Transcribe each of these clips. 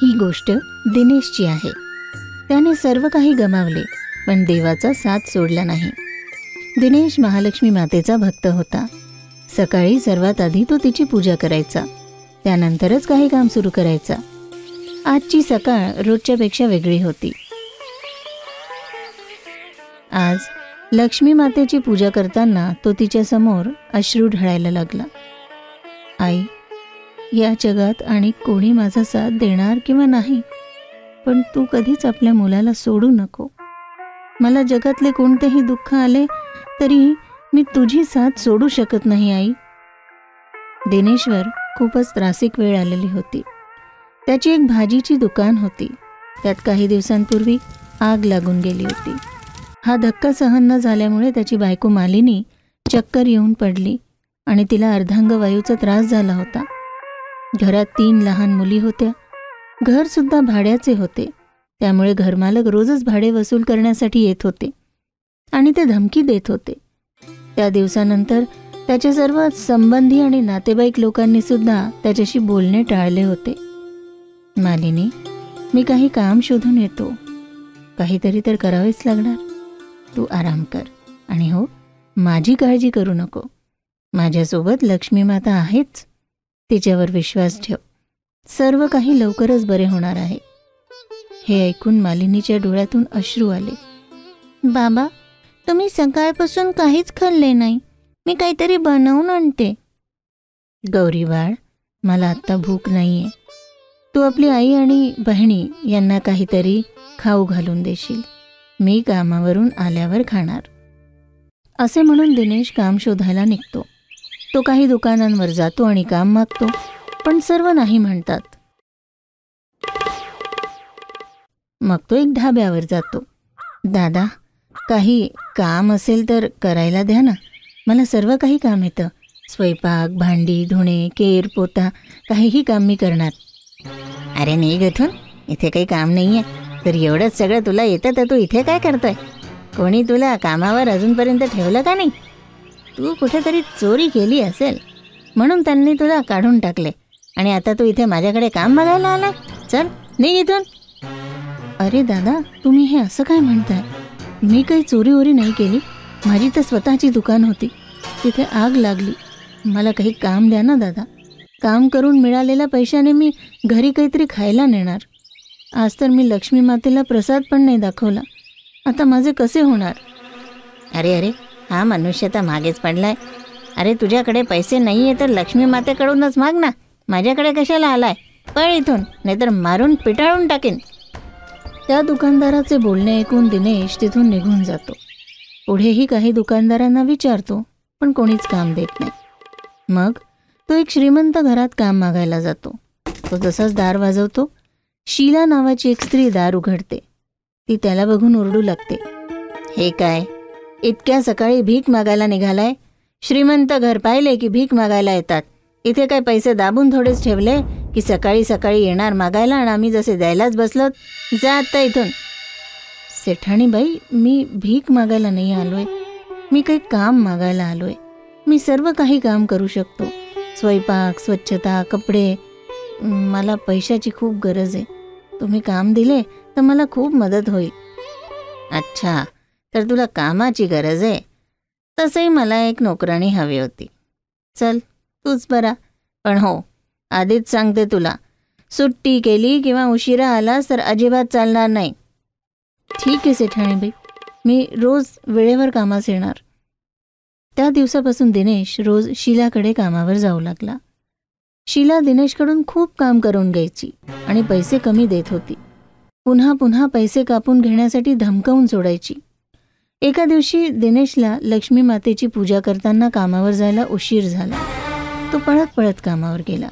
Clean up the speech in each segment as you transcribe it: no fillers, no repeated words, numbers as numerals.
ही गोष्ट दिनेशची आहे. त्याने सर्व काही गमावले, पण देवाचा साथ सोडला नाही. दिनेश महालक्ष्मी मातेचा भक्त होता. सकाळी सर्वात आधी तो तिची पूजा करायचा, त्यानंतरच काही काम सुरू करायचा. आजची सकाळ रोजच्यापेक्षा वेगळी होती. आज लक्ष्मी मातेची पूजा करताना तो तिच्या समोर अश्रू ढळायला लागला. आई, या जगात आणि कोणी माझा साथ देणार किंवा नाही, पण तू कधीच आपल्या मुलाला सोडू नको. मला जगातले कोणतेही दुःख आले तरी मी तुझी साथ सोडू शकत नाही आई. दिनेशवर खूपच त्रासिक वेळ आलेली होती. त्याची एक भाजीची दुकान होती, त्यात काही दिवसांपूर्वी आग लागून गेली होती. हा धक्का सहन न झाल्यामुळे त्याची बायको मालिनी चक्कर येऊन पडली आणि तिला अर्धांगवायूचा त्रास झाला होता. घरात 3 लहान मुली होत्या. घरसुद्धा भाड्याचे होते, त्यामुळे घरमालक रोजच भाडे वसूल करण्यासाठी येत होते आणि ते धमकी देत होते. त्या दिवसानंतर त्याच्या सर्व संबंधी आणि नातेवाईक लोकांनी सुद्धा त्याच्याशी बोलणे टाळले होते. मालिनी, मी काही काम शोधून येतो. काहीतरी तर करावेच लागणार. तू आराम कर आणि हो, माझी काळजी करू नको. माझ्यासोबत लक्ष्मी माता आहेच. तिच्यावर विश्वास ठेव. सर्व काही लवकरच बरे होणार आहे. हे ऐकून मालिनीच्या डोळ्यातून अश्रू आले. बाबा, तुम्ही सकाळपासून काहीच खाल्ले नाही. मी काहीतरी बनवून आणते. गौरी बाळ, मला आत्ता भूक नाहीये. तू आपली आई आणि बहिणी यांना काहीतरी खाऊ घालून देशील. मी कामावरून आल्यावर खाणार. असे म्हणून दिनेश काम शोधायला निघतो. तो काही दुकानांवर जातो आणि काम मागतो, पण सर्व नाही म्हणतात. मग तो एक ढाब्यावर जातो. दादा, काही काम असेल तर करायला द्या ना. मला सर्व काही काम येतं. स्वयंपाक, भांडी धुणे, केर पोता, काहीही काम मी करणार. अरे नाही गथून, इथे काही काम नाही आहे. तर एवढंच सगळं तुला येतं तर तू इथे काय करतोय? कोणी तुला कामावर अजूनपर्यंत ठेवलं का नाही? तू कुठेतरी चोरी केली असेल म्हणून त्यांनी तुला काढून टाकले आणि आता तू इथे माझ्याकडे काम बघायला आला. चल निघ इथून. अरे दादा, तुम्ही हे असं काय म्हणताय? मी काही चोरी नाही केली. माझी तर स्वतःची दुकान होती. तिथे आग लागली. मला काही काम द्या ना दादा. काम करून मिळालेल्या पैशाने मी घरी काहीतरी खायला नेणार. आज तर मी लक्ष्मी मातेला प्रसाद पण नाही दाखवला. आता माझे कसे होणार? अरे अरे, हा मनुष्य तर मागेच पडलाय. अरे तुझ्याकडे पैसे नाही आहे तर लक्ष्मी मातेकडूनच माग ना. माझ्याकडे कशाला आलाय? पळ इथून, नाहीतर मारून पिटाळून टाकेन. त्या दुकानदाराचे बोलणे ऐकून दिनेश तिथून निघून जातो. पुढेही काही दुकानदारांना विचारतो, पण कोणीच काम देत नाही. मग तो एक श्रीमंत घरात काम मागायला जातो. तो जसाच दार वाजवतो, शीला नावाची एक स्त्री दार उघडते. ती त्याला बघून ओरडू लागते. हे काय, इतक्या सकाळी भीक मागायला निघालाय? श्रीमंत घर पाहिले की भीक मागायला येतात. इथे काय पैसे दाबून थोडेच ठेवले की सकाळी सकाळी येणार मागायला आणि आम्ही जसे द्यायलाच बसलोत? जा आता इथून. सेठाणी बाई, मी भीक मागायला नाही आलोय. मी काही काम मागायला आलोय. मी सर्व काही काम करू शकतो. स्वयंपाक, स्वच्छता, कपडे. मला पैशाची खूप गरज आहे. तुम्ही काम दिले तर मला खूप मदत होईल. अच्छा, तर तुला कामाची गरज आहे? तसंही मला एक नोकराणी हवी होती. चल, तूच बरा. पण हो, आधीच सांगते तुला, सुट्टी केली किंवा उशिरा आलास तर अजिबात चालणार नाही. ठीक आहे सेठाणीबाई, मी रोज वेळेवर कामास येणार. त्या दिवसापासून दिनेश रोज शीलाकडे कामावर जाऊ लागला. शीला दिनेशकडून खूप काम करून घ्यायची आणि पैसे कमी देत होती. पुन्हा पुन्हा पैसे कापून घेण्यासाठी धमकावून सोडायची. एका दिवशी दिनेशला लक्ष्मी मातेची पूजा करताना कामावर जायला उशीर झाला. तो पळत पळत कामावर गेला.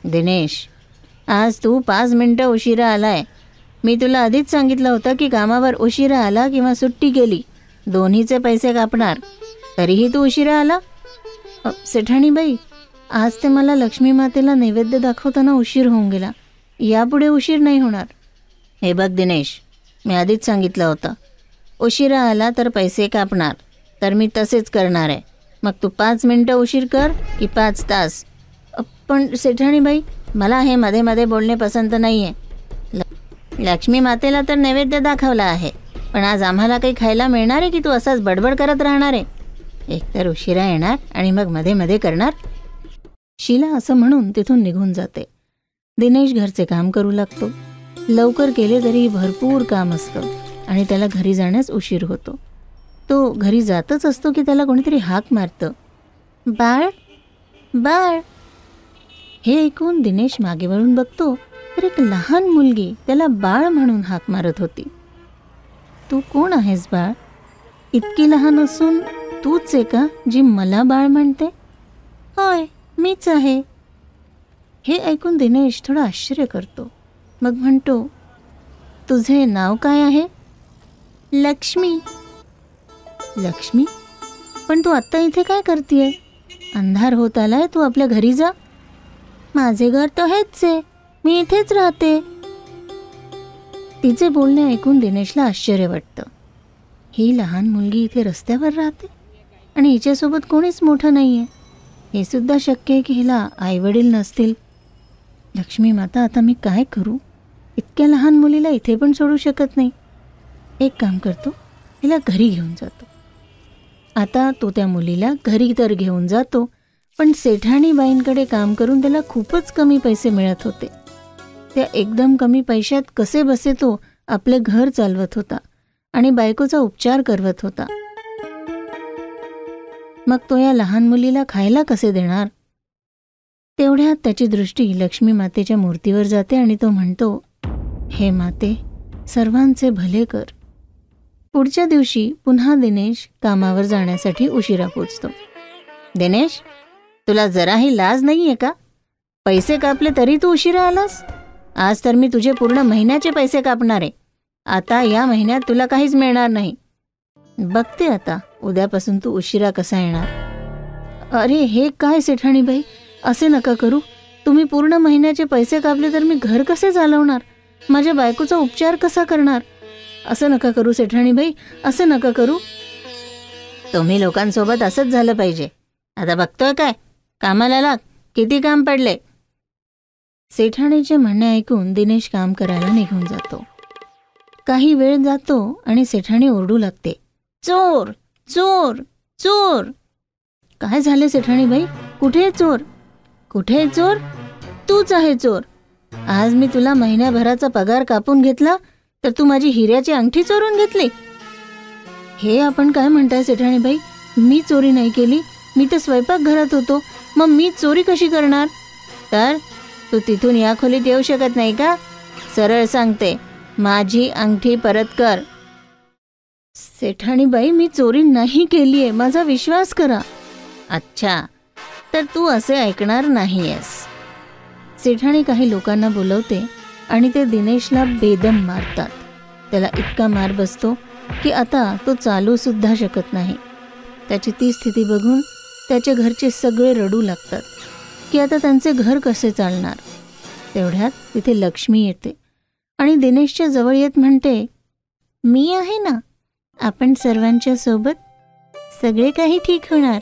दिनेश, आज तू 5 मिनिटं उशिरा आलाय. मी तुला आधीच सांगितलं होतं की कामावर उशिरा आला किंवा सुट्टी केली, दोन्हीचे पैसे कापणार. तरीही तू उशिरा आला. सेठाणीबाई, आज ते मला लक्ष्मी मातेला नैवेद्य दाखवताना उशीर होऊन गेला. यापुढे उशीर नाही होणार. हे बघ दिनेश, मी आधीच सांगितलं होतं, उशिरा आला तर पैसे कापणार. तर मी तसेच करणार आहे. मग तू 5 मिनिटं उशीर कर की 5 तास? पण सेठाणीबाई, मला हे मध्ये मध्ये बोलणे पसंत नाही आहे. लक्ष्मी मातेला तर नैवेद्य दाखवला आहे, पण आज आम्हाला काही खायला मिळणार आहे की तू असाच बडबड करत राहणार आहे? एकतर उशिरा येणार आणि मग मध्ये मध्ये करणार. शीला असं म्हणून तिथून निघून जाते. दिनेश घरचे काम करू लागतो. लवकर केले तरी भरपूर काम असतं आणि त्याला घरी जाण्यास उशीर होतो. तो घरी जातच असतो की त्याला कोणीतरी हाक मारतं, बाळ बाळ. हे ऐकून दिनेश मागे वळून बघतो तर एक लहान मुलगी त्याला बाळ म्हणून हाक मारत होती. तू कोण आहेस बाळ? इतकी लहान असून तूच आहे का जी मला बाळ म्हणते? होय, मीच आहे. हे ऐकून दिनेश थोडं आश्चर्य करतो. मग म्हणतो, तुझे नाव काय आहे? लक्ष्मी. लक्ष्मी, पण तू आत्ता इथे काय करतेय? अंधार होत आलाय, तू आपल्या घरी जा. माझे घर तर हेच आहे, मी इथेच राहते. तिचे बोलणे ऐकून दिनेशला आश्चर्य वाटतं. ही लहान मुलगी इथे रस्त्यावर राहते आणि हिच्यासोबत कोणीच मोठं नाही आहे. हे सुद्धा शक्य आहे की हिला आईवडील नसतील. लक्ष्मी माता, आता मी काय करू? इतक्या लहान मुलीला इथे पण सोडू शकत नाही. एक काम करतो, हिला घरी घेऊन जातो. आता तो त्या मुलीला घरी तर घेऊन जातो, पण सेठाणी बाईंकडे काम करून त्याला खूपच कमी पैसे मिळत होते. त्या एकदम कमी पैशात कसे बसे तो आपले घर चालवत होता आणि बायकोचा उपचार करवत होता. मग तो या लहान मुलीला खायला कसे देणार? तेवढ्यात त्याची दृष्टी लक्ष्मी मातेच्या मूर्तीवर जाते आणि तो म्हणतो, हे माते, सर्वांचे भले कर. पुढच्या दिवशी पुन्हा दिनेश कामावर जाण्यासाठी उशिरा पोचतो. दिनेश, तुला जराही लाज नाहीये का? पैसे कापले तरी तू उशिरा आलास. आज तर मी तुझे पूर्ण महिन्याचे पैसे कापणार आहे. आता या महिन्यात तुला काहीच मिळणार नाही. बघते आता उद्यापासून तू उशिरा कसा येणार. अरे हे काय सेठाणीबाई, असे नका करू. तुम्ही पूर्ण महिन्याचे पैसे कापले तर मी घर कसे चालवणार? माझ्या बायकोचा उपचार कसा करणार? असं नका करू सेठाणीबाई, असं नका करू. तुम्ही लोकांसोबत असंच झालं पाहिजे. आता बघतोय काय, कामाला लाग, किती काम पडले. सेठाणीचे म्हणणे ऐकून दिनेश काम करायला निघून जातो. काही वेळ जातो आणि सेठाणी ओरडू लागते, चोर चोर चोर. काय झाले सेठाणीबाई? कुठे चोर? कुठे चोर? तूच आहे चोर. आज मी तुला महिन्याभराचा पगार कापून घेतला तर तू माझी हिऱ्याची अंगठी चोरून घेतली. हे आपण काय म्हणताय सेठाणीबाई? मी चोरी नाही केली, मी तर स्वयंपाकघरात होतो. मग मी चोरी कशी करणार? तर तू तिथून या खोलीत येऊ शकत नाही का? सरळ सांगते, माझी अंगठी परत कर. सेठाणीबाई, मी चोरी नाही केलीये, माझा विश्वास करा. अच्छा, तर तू असे ऐकणार नाहीयेस. सेठाणी काही लोकांना बोलवते आणि ते दिनेशला बेदम मारतात. त्याला इतका मार बसतो की आता तो चालू सुद्धा शकत नाही. त्याची ती स्थिती बघून त्याचे घरचे सगळे रडू लागतात की आता त्यांचे घर कसे चालणार. तेवढ्यात तिथे लक्ष्मी येते आणि दिनेशच्या जवळ येत म्हणते, मी आहे ना, आपण सर्वांच्या सोबत. सगळे काही ठीक होणार.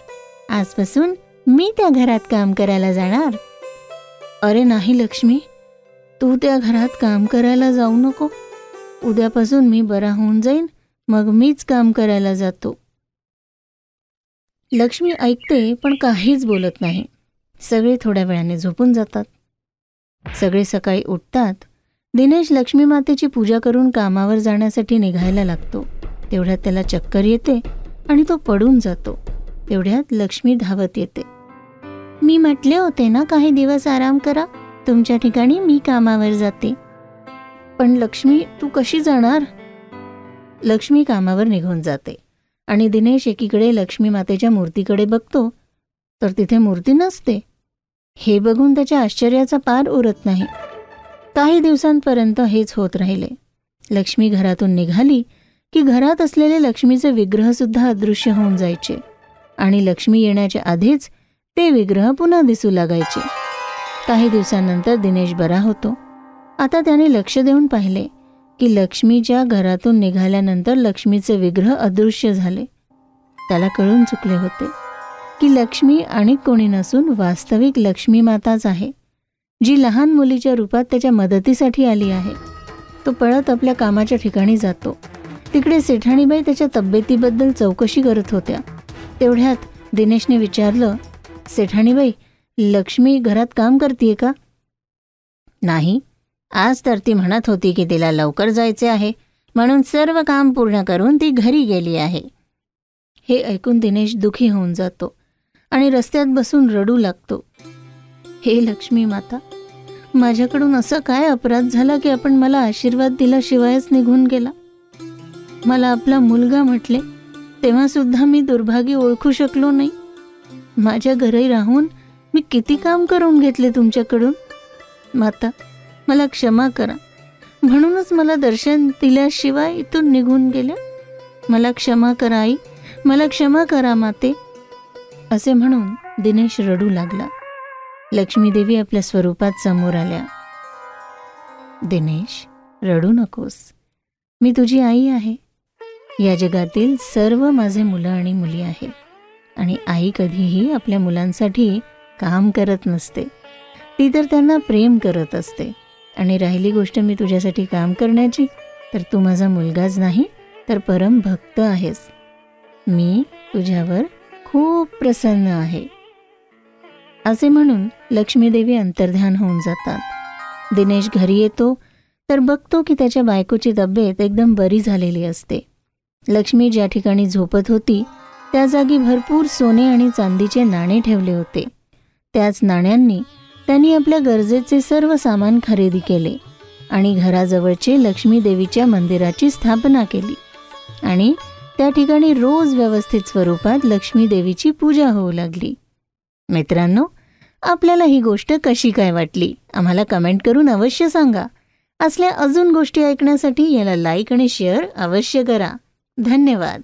आजपासून मी त्या घरात काम करायला जाणार. अरे नाही लक्ष्मी, तू त्या घरात काम करायला जाऊ नको. उद्यापासून मी बरा होऊन जाईन, मग मीच काम करायला जातो. लक्ष्मी ऐकते पण काहीच बोलत नाही. सगळे थोड्या वेळाने झोपून जातात. सगळे सकाळी उठतात. दिनेश लक्ष्मी मातेची पूजा करून कामावर जाण्यासाठी निघायला लागतो. तेवढ्यात त्याला चक्कर येते आणि तो पडून जातो. तेवढ्यात लक्ष्मी धावत येते. मी म्हटले होते ना काही दिवस आराम करा, तुमच्या ठिकाणी मी कामावर जाते. पण लक्ष्मी, तू कशी जाणार? लक्ष्मी कामावर निघून जाते आणि दिनेश एकीकडे लक्ष्मी मातेच्या मूर्तीकडे बघतो तर तिथे मूर्ती नसते. हे बघून त्याच्या आश्चर्याचा पार उरत नाही. काही दिवसांपर्यंत हेच होत राहिले. लक्ष्मी घरातून निघाली की घरात असलेले लक्ष्मीचे विग्रह सुद्धा अदृश्य होऊन जायचे आणि लक्ष्मी येण्याच्या आधीच ते विग्रह पुन्हा दिसू लागायचे. काही दिवसांनंतर दिनेश बरा होतो. आता त्याने लक्ष देऊन पाहिले की लक्ष्मीच्या घरातून निघाल्यानंतर लक्ष्मीचे विग्रह अदृश्य झाले. त्याला कळून चुकले होते की लक्ष्मी आणि कोणी नसून वास्तविक लक्ष्मी माताच आहे, जी लहान मुलीच्या रूपात त्याच्या मदतीसाठी आली आहे. तो पळत आपल्या कामाच्या ठिकाणी जातो. तिकडे सेठाणीबाई त्याच्या तब्येतीबद्दल चौकशी करत होत्या. तेवढ्यात दिनेशने विचारलं, सेठाणीबाई, लक्ष्मी घरात काम करतीये का? नाही, आज तर ती म्हणत होती की तिला लवकर जायचे आहे, म्हणून सर्व काम पूर्ण करून ती घरी गेली आहे. हे ऐकून दिनेश दुखी होऊन जातो आणि रस्त्यात बसून रडू लागतो. हे लक्ष्मी माता, माझ्याकडून असं काय अपराध झाला की आपण मला आशीर्वाद दिल्याशिवायच निघून गेला? मला आपला मुलगा म्हटले तेव्हा सुद्धा मी दुर्भागी ओळखू शकलो नाही. माझ्या घरी राहून मी किती काम करून घेतले तुमच्याकडून. माता, मला क्षमा करा. म्हणूनच मला दर्शन दिल्याशिवाय इथून निघून गेल्या. मला क्षमा करा आई, मला क्षमा करा माते. असे म्हणून दिनेश रडू लागला. लक्ष्मीदेवी आपल्या स्वरूपात समोर आल्या. दिनेश, रडू नकोस. मी तुझी आई आहे. या जगातील सर्व माझे मुलं आणि मुली आहे. आणि आई कधीही आपल्या मुलांसाठी काम करत नसते. ती तर त्यांना प्रेम करत असते. आणि राहिली गोष्ट मी तुझ्यासाठी काम करण्याची, तर तू माझा मुलगाच नाही तर परम भक्त आहेस. मी तुझ्यावर खूप प्रसन्न आहे. असे म्हणून लक्ष्मीदेवी अंतर्ध्यान होऊन जातात. दिनेश घरी येतो तर बघतो की त्याच्या बायकोची तब्येत एकदम बरी झालेली असते. लक्ष्मी ज्या ठिकाणी झोपत होती त्या जागी भरपूर सोने आणि चांदीचे नाणे ठेवले होते. त्याच नाण्यांनी त्यांनी आपल्या गरजेचे सर्व सामान खरेदी केले आणि घराजवळचे लक्ष्मीदेवीच्या मंदिराची स्थापना केली. आणि त्या ठिकाणी रोज व्यवस्थित स्वरूपात लक्ष्मीदेवीची पूजा होऊ लागली. मित्रांनो, आपल्याला ही गोष्ट कशी काय वाटली आम्हाला कमेंट करून अवश्य सांगा. असल्या अजून गोष्टी ऐकण्यासाठी याला लाईक आणि शेअर अवश्य करा. धन्यवाद.